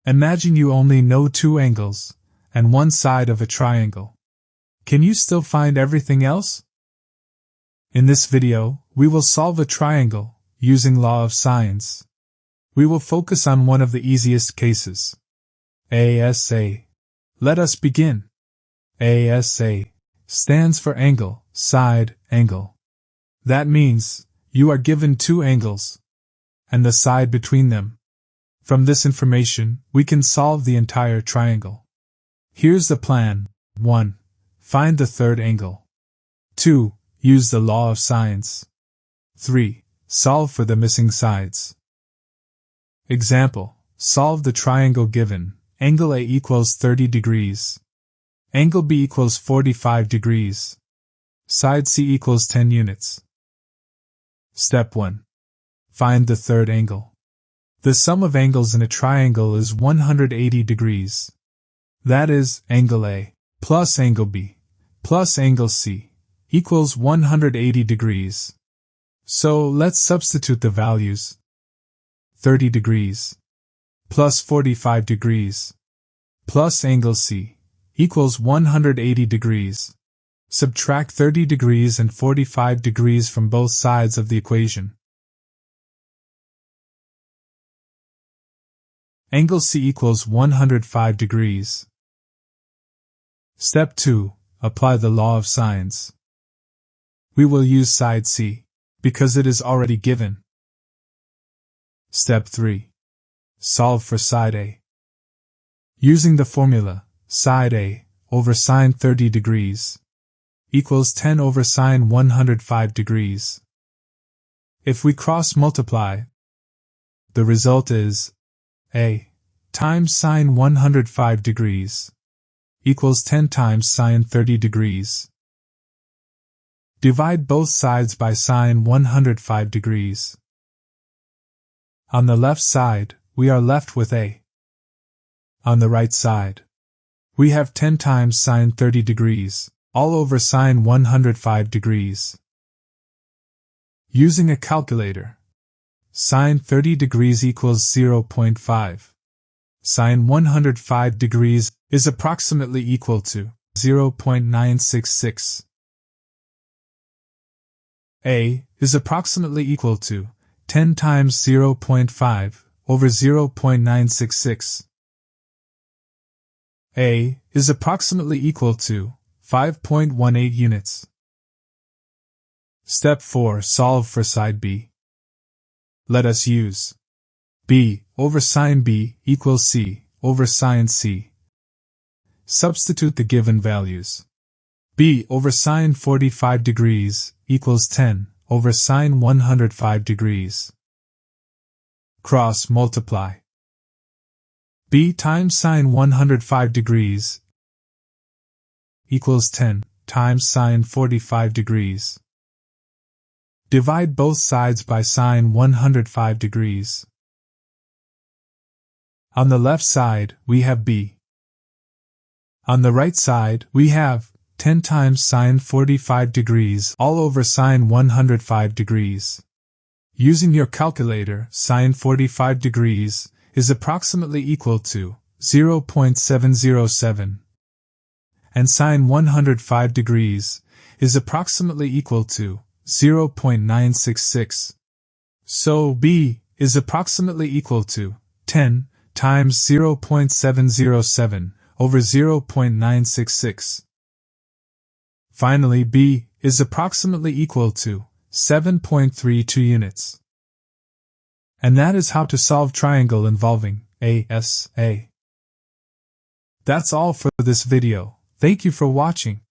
Imagine you only know two angles and one side of a triangle. Can you still find everything else? In this video, we will solve a triangle using law of sines. We will focus on one of the easiest cases. ASA. Let us begin. ASA stands for angle, side, angle. That means you are given two angles and the side between them. From this information, we can solve the entire triangle. Here's the plan. 1. Find the third angle. 2. Use the law of sines. 3. Solve for the missing sides. Example. Solve the triangle given. Angle A equals 30 degrees. Angle B equals 45 degrees. Side C equals 10 units. Step 1. Find the third angle. The sum of angles in a triangle is 180 degrees. That is, angle A plus angle B plus angle C equals 180 degrees. So let's substitute the values. 30 degrees plus 45 degrees plus angle C equals 180 degrees. Subtract 30 degrees and 45 degrees from both sides of the equation. Angle C equals 105 degrees. Step 2. Apply the law of sines. We will use side C, because it is already given. Step 3. Solve for side A. Using the formula, side A over sine 30 degrees equals 10 over sine 105 degrees. If we cross-multiply, the result is A times sine 105 degrees equals 10 times sine 30 degrees. Divide both sides by sine 105 degrees. On the left side, we are left with A. On the right side, we have 10 times sine 30 degrees, all over sine 105 degrees. Using a calculator, sine 30 degrees equals 0.5. Sine 105 degrees is approximately equal to 0.966. A is approximately equal to 10 times 0.5 over 0.966. A is approximately equal to 5.18 units. Step 4. Solve for side B. Let us use B over sine B equals C over sine C. Substitute the given values. B over sine 45 degrees equals 10 over sine 105 degrees. Cross multiply. B times sine 105 degrees equals 10 times sine 45 degrees. Divide both sides by sine 105 degrees. On the left side, we have B. On the right side, we have 10 times sine 45 degrees all over sine 105 degrees. Using your calculator, sine 45 degrees is approximately equal to 0.707. And sine 105 degrees is approximately equal to 0.966. So B is approximately equal to 10 times 0.707 over 0.966. Finally, B is approximately equal to 7.32 units. And that is how to solve triangle involving ASA. That's all for this video. Thank you for watching.